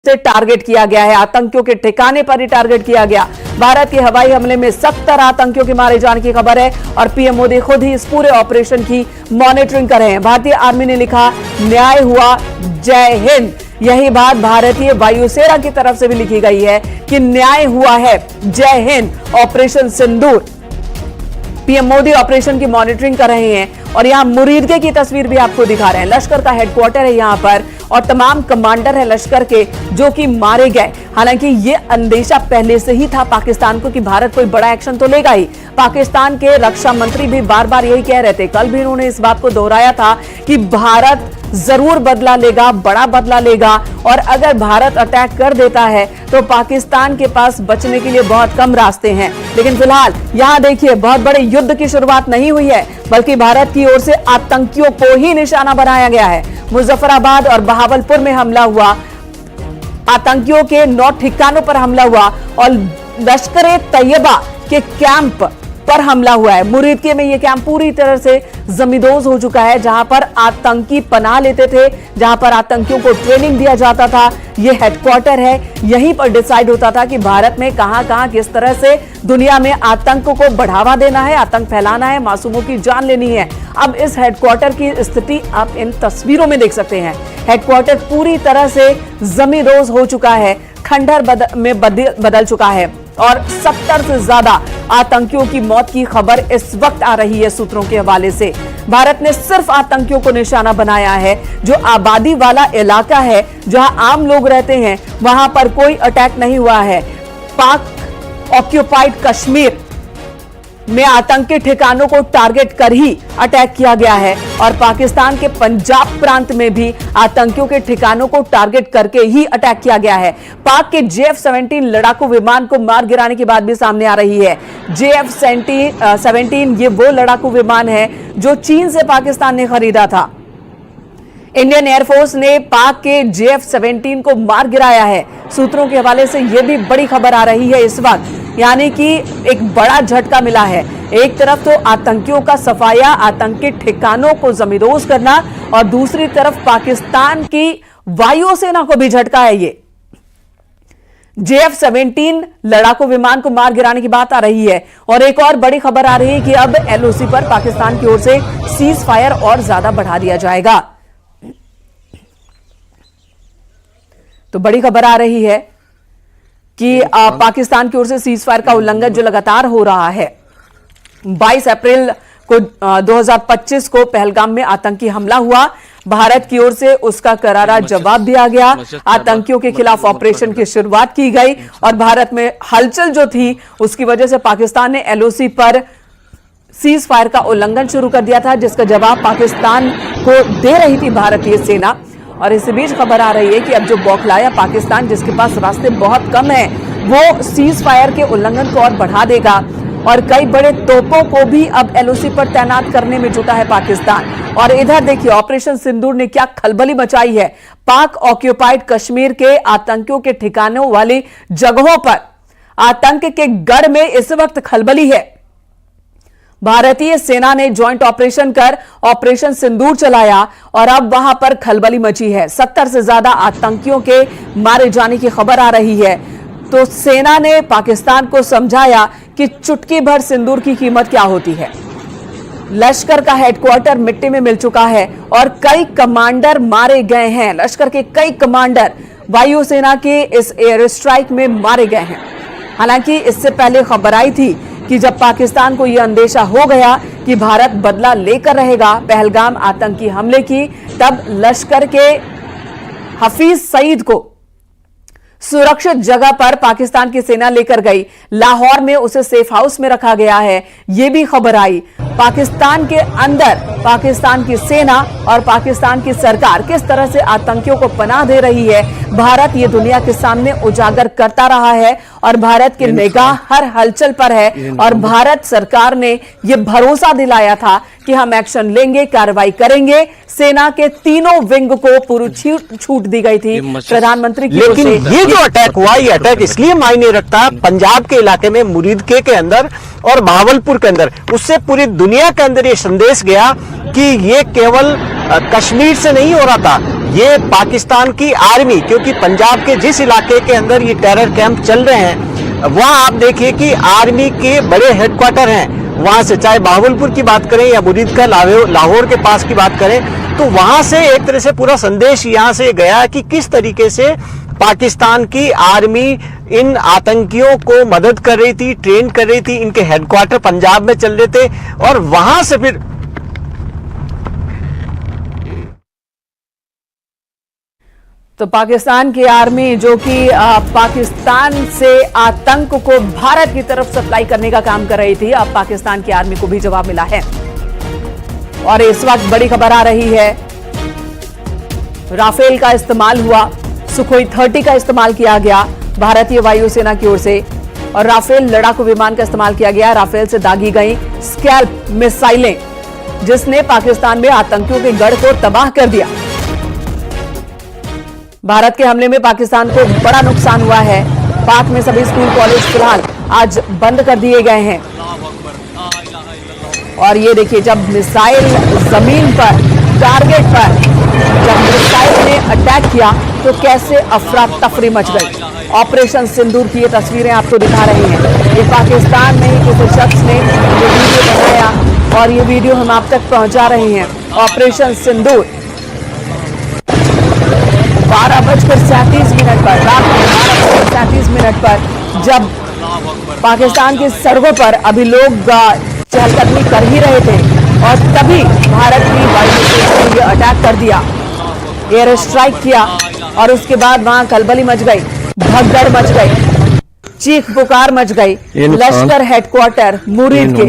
से टारगेट किया गया है। आतंकियों के ठिकाने पर ही टारगेट किया गया। भारत के हवाई हमले में 70 आतंकियों के मारे जाने की खबर है और पीएम मोदी खुद ही इस पूरे ऑपरेशन की मॉनिटरिंग कर रहे हैं। भारतीय आर्मी ने लिखा, न्याय हुआ, जय हिंद। यही बात भारतीय वायुसेना की तरफ से भी लिखी गई है कि न्याय हुआ है, जय हिंद। ऑपरेशन सिंदूर, पीएम मोदी ऑपरेशन की मॉनिटरिंग कर रहे हैं और यहां मुरीदके की तस्वीर भी आपको दिखा रहे हैं। लश्कर का हेडक्वार्टर है यहां पर और तमाम कमांडर है लश्कर के जो कि मारे गए। हालांकि ये अंदेशा पहले से ही था पाकिस्तान को कि भारत कोई बड़ा एक्शन तो लेगा ही। पाकिस्तान के रक्षा मंत्री भी बार बार यही कह रहे थे, कल भी उन्होंने इस बात को दोहराया था कि भारत जरूर बदला लेगा, बड़ा बदला लेगा और अगर भारत अटैक कर देता है तो पाकिस्तान के पास बचने के लिए बहुत कम रास्ते हैं। लेकिन फिलहाल यहां देखिए, बहुत बड़े युद्ध की शुरुआत नहीं हुई है बल्कि भारत की ओर से आतंकियों को ही निशाना बनाया गया है। मुजफ्फराबाद और बहावलपुर में हमला हुआ, आतंकियों के 9 ठिकानों पर हमला हुआ और लश्कर-ए-तैयबा के कैंप पर हमला हुआ है। मुरीदके में यह कैंप पूरी तरह से जमींदोज हो चुका है, जहां पर आतंकी पनाह लेते थे, जहां पर आतंकियों को ट्रेनिंग दिया जाता था। यह हेडक्वार्टर है, यहीं पर डिसाइड होता था कि भारत में कहां-कहां किस तरह से दुनिया में आतंक को बढ़ावा देना है, आतंक फैलाना है, मासूमों की जान लेनी है। अब इस हेडक्वार्टर की स्थिति आप इन तस्वीरों में देख सकते हैं। हेडक्वार्टर पूरी तरह से जमींदोज हो चुका है, खंडहर में बदल चुका है और 70 से ज्यादा आतंकियों की मौत की खबर इस वक्त आ रही है सूत्रों के हवाले से। भारत ने सिर्फ आतंकियों को निशाना बनाया है। जो आबादी वाला इलाका है, जहां आम लोग रहते हैं, वहां पर कोई अटैक नहीं हुआ है। पाक ऑक्यूपाइड कश्मीर में आतंकी ठिकानों को टारगेट कर ही अटैक किया गया है और पाकिस्तान के पंजाब प्रांत में भी आतंकियों के ठिकानों को टारगेट करके ही अटैक किया गया है। पाक के JF-17 लड़ाकू विमान को मार गिराने की बात भी सामने आ रही है। JF-17 ये वो लड़ाकू विमान है जो चीन से पाकिस्तान ने खरीदा था। इंडियन एयरफोर्स ने पाक के JF-17 को मार गिराया है। सूत्रों के हवाले से यह भी बड़ी खबर आ रही है इस वक्त, यानी कि एक बड़ा झटका मिला है। एक तरफ तो आतंकियों का सफाया, आतंकी ठिकानों को जमींदोज करना और दूसरी तरफ पाकिस्तान की वायुसेना को भी झटका है। ये JF-17 लड़ाकू विमान को मार गिराने की बात आ रही है और एक और बड़ी खबर आ रही है कि अब LOC पर पाकिस्तान की ओर से सीज फायर और ज्यादा बढ़ा दिया जाएगा। तो बड़ी खबर आ रही है कि पाकिस्तान की ओर से सीज फायर का उल्लंघन जो लगातार हो रहा है। 22 अप्रैल को 2025 को पहलगाम में आतंकी हमला हुआ। भारत की ओर से उसका करारा जवाब दिया गया। आतंकियों के खिलाफ ऑपरेशन की शुरुआत की गई और भारत में हलचल जो थी उसकी वजह से पाकिस्तान ने LOC पर सीज फायर का उल्लंघन शुरू कर दिया था, जिसका जवाब पाकिस्तान को दे रही थी भारतीय सेना। और इसी बीच खबर आ रही है कि अब जो बौखलाया पाकिस्तान, जिसके पास रास्ते बहुत कम है, वो सीज फायर के उल्लंघन को और बढ़ा देगा और कई बड़े तोपों को भी अब LOC पर तैनात करने में जुटा है पाकिस्तान। और इधर देखिए, ऑपरेशन सिंदूर ने क्या खलबली मचाई है। पाक ऑक्यूपाइड कश्मीर के आतंकियों के ठिकानों वाली जगहों पर आतंक के गढ़ में इस वक्त खलबली है। भारतीय सेना ने ज्वाइंट ऑपरेशन कर ऑपरेशन सिंदूर चलाया और अब वहां पर खलबली मची है। 70 से ज्यादा आतंकियों के मारे जाने की खबर आ रही है। तो सेना ने पाकिस्तान को समझाया कि चुटकी भर सिंदूर की कीमत क्या होती है। लश्कर का हेडक्वार्टर मिट्टी में मिल चुका है और कई कमांडर मारे गए हैं। लश्कर के कई कमांडर वायुसेना के इस एयर स्ट्राइक में मारे गए हैं। हालांकि इससे पहले खबर आई थी कि जब पाकिस्तान को यह अंदेशा हो गया कि भारत बदला लेकर रहेगा पहलगाम आतंकी हमले की, तब लश्कर के हफीज सईद को सुरक्षित जगह पर पाकिस्तान की सेना लेकर गई। लाहौर में उसे सेफ हाउस में रखा गया है, यह भी खबर आई। पाकिस्तान के अंदर पाकिस्तान की सेना और पाकिस्तान की सरकार किस तरह से आतंकियों को पनाह दे रही है, भारत ये दुनिया के सामने उजागर करता रहा है और भारत की निगाह हर हलचल पर है। और भारत सरकार ने यह भरोसा दिलाया था कि हम एक्शन लेंगे, कार्रवाई करेंगे। सेना के तीनों विंग को पूरी छूट दी गई थी प्रधानमंत्री की ओर से। लेकिन ये जो अटैक हुआ, ये अटैक इसलिए मायने रखता है पंजाब के इलाके में, मुरीदके के अंदर और बहावलपुर के अंदर। उससे पूरी दुनिया के अंदर ये संदेश गया कि ये केवल कश्मीर से नहीं हो रहा था, ये पाकिस्तान की आर्मी, क्योंकि पंजाब के जिस इलाके के अंदर ये टेरर कैंप चल रहे हैं वहां आप देखिए कि आर्मी के बड़े हेडक्वार्टर हैं। वहां से चाहे बावलपुर की बात करें या मुरीद का लाहौर के पास की बात करें, तो वहां से एक तरह से पूरा संदेश यहां से गया कि किस तरीके से पाकिस्तान की आर्मी इन आतंकियों को मदद कर रही थी, ट्रेन कर रही थी। इनके हेडक्वार्टर पंजाब में चल रहे थे और वहां से फिर तो पाकिस्तान की आर्मी जो कि पाकिस्तान से आतंक को भारत की तरफ सप्लाई करने का काम कर रही थी, अब पाकिस्तान की आर्मी को भी जवाब मिला है। और इस वक्त बड़ी खबर आ रही है, राफेल का इस्तेमाल हुआ, सुखोई 30 का इस्तेमाल किया गया भारतीय वायुसेना की ओर से, और राफेल लड़ाकू विमान का इस्तेमाल किया गया। राफेल से दागी गई स्कैल्प मिसाइलें, जिसने पाकिस्तान में आतंकियों के गढ़ को तबाह कर दिया। भारत के हमले में पाकिस्तान को बड़ा नुकसान हुआ है। पाक में सभी स्कूल कॉलेज फिलहाल आज बंद कर दिए गए हैं। और ये देखिए, जब मिसाइल जमीन पर टारगेट पर जब मिसाइल ने अटैक किया तो कैसे अफरा तफरी मच गई। ऑपरेशन सिंदूर की ये तस्वीरें आपको दिखा रही हैं। ये पाकिस्तान में ही किसी शख्स ने ये वीडियो बनाया और ये वीडियो हम आप तक पहुंचा रहे हैं। ऑपरेशन सिंदूर 12:37 पर, रात में 12:37 पर, जब पाकिस्तान की सड़कों पर अभी लोग चहलकदमी कर ही रहे थे और तभी भारत की वायुसेना ने यह अटैक कर दिया, एयर स्ट्राइक किया और उसके बाद वहां खलबली मच गई, भगदड़ मच गई, चीख पुकार मच गई। लश्कर हेडक्वार्टर मुरीद के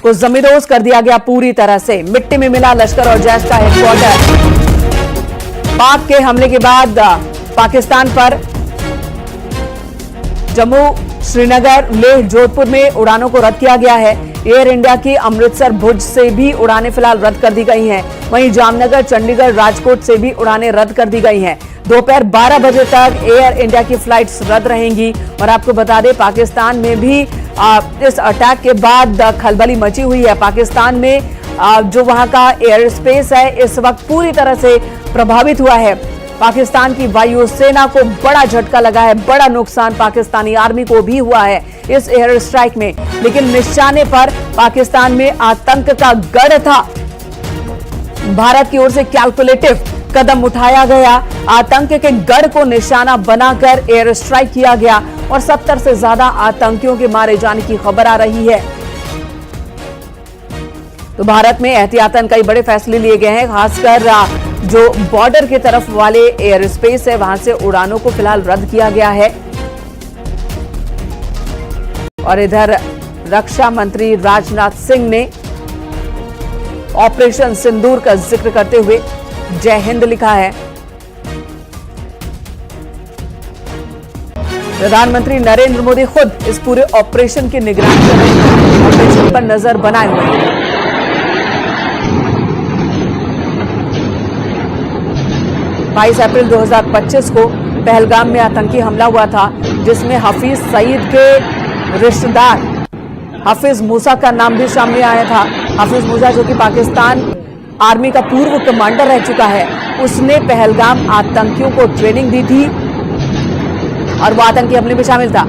को जमींदोज कर दिया गया पूरी तरह से। मिट्टी में मिला लश्कर और जैश का हेडक्वार्टर। पाक के हमले के बाद पाकिस्तान पर जम्मू, श्रीनगर, लेह, जोधपुर में उड़ानों को रद्द किया गया है। एयर इंडिया की अमृतसर, भुज से भी उड़ानें फिलहाल रद्द कर दी गई हैं। वहीं जामनगर, चंडीगढ़, राजकोट से भी उड़ानें रद्द कर दी गई हैं। दोपहर 12 बजे तक एयर इंडिया की फ्लाइट्स रद्द रहेंगी। और आपको बता दें, पाकिस्तान में भी इस अटैक के बाद खलबली मची हुई है। पाकिस्तान में जो वहां का एयर स्पेस है इस वक्त पूरी तरह से प्रभावित हुआ है। पाकिस्तान की वायुसेना को बड़ा झटका लगा है, बड़ा नुकसान पाकिस्तानी आर्मी को भी हुआ है इस एयर स्ट्राइक में। लेकिन निशाने पर पाकिस्तान में आतंक का गढ़ था। भारत की ओर से कैलकुलेटिव कदम उठाया गया, आतंक के गढ़ को निशाना बनाकर एयर स्ट्राइक किया गया और 70 से ज्यादा आतंकियों के मारे जाने की खबर आ रही है। तो भारत में एहतियातन कई बड़े फैसले लिए गए हैं, खासकर जो बॉर्डर की तरफ वाले एयर स्पेस है वहां से उड़ानों को फिलहाल रद्द किया गया है। और इधर रक्षा मंत्री राजनाथ सिंह ने ऑपरेशन सिंदूर का जिक्र करते हुए जय हिंद लिखा है। प्रधानमंत्री नरेंद्र मोदी खुद इस पूरे ऑपरेशन की निगरानी कर रहे हैं, ऑपरेशन पर नजर बनाए हुए हैं। 22 अप्रैल 2025 को पहलगाम में आतंकी हमला हुआ था, जिसमें हफीज सईद के रिश्तेदार हफीज मूसा का नाम भी सामने आया था। हफीज मूसा जो कि पाकिस्तान आर्मी का पूर्व कमांडर रह चुका है, उसने पहलगाम आतंकियों को ट्रेनिंग दी थी और वो आतंकी हमले में शामिल था।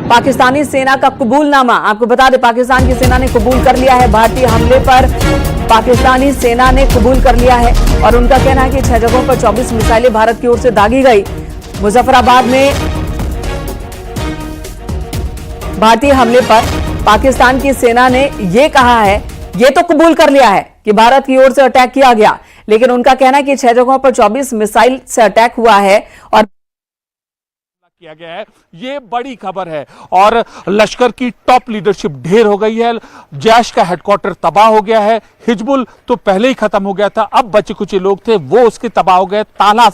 पाकिस्तानी सेना का कबूलनामा, आपको बता दें, पाकिस्तान की सेना ने कबूल कर लिया है भारतीय हमले पर। पाकिस्तानी सेना ने कबूल कर लिया है और उनका कहना है कि 6 जगहों पर 24 मिसाइलें भारत की ओर से दागी गई। मुजफ्फराबाद में भारतीय हमले पर पाकिस्तान की सेना ने यह कहा है, ये तो कबूल कर लिया है कि भारत की ओर से अटैक किया गया, लेकिन उनका कहना है कि 6 जगहों पर 24 मिसाइल से अटैक हुआ है और किया गया है। ये बड़ी खबर है और लश्कर की टॉप लीडरशिप ढेर हो गई है। जैश का हेडक्वार्टर तबाह हो गया है। हिजबुल तो पहले ही खत्म हो गया था, अब बचे कुछ लोग थे वो उसके तबाह हो गए। ताला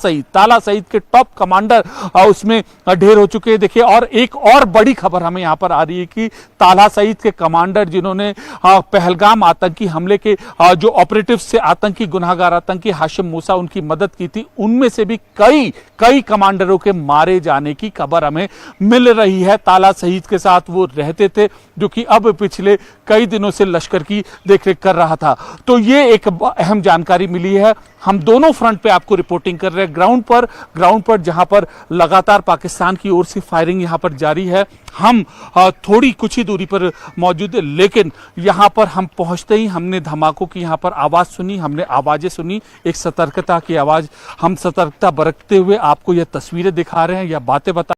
सईद के टॉप कमांडर उसमें ढेर हो चुके हैं। देखिए, और एक और बड़ी खबर हमें यहां पर आ रही है कि ताला सईद के कमांडर जिन्होंने पहलगाम आतंकी हमले के जो ऑपरेटिव्स से आतंकी गुनाहगार आतंकी हाशिम मूसा उनकी मदद की थी, उनमें से भी कई कमांडरों के मारे जाने की खबर हमें मिल रही है। ताला सईद के साथ वो रहते थे, जो कि अब पिछले कई दिनों से लश्कर की देखरेख कर रहा था। तो ये एक अहम जानकारी मिली है। हम दोनों फ्रंट पे आपको रिपोर्टिंग कर रहे हैं। ग्राउंड पर जहां पर लगातार पाकिस्तान की ओर से फायरिंग यहां पर जारी है। हम थोड़ी कुछ ही दूरी पर मौजूद है, लेकिन यहां पर हम पहुंचते ही हमने धमाकों की यहां पर आवाज सुनी, हमने आवाजें सुनी, एक सतर्कता की आवाज। हम सतर्कता बरतते हुए आपको यह तस्वीरें दिखा रहे हैं या बातें बता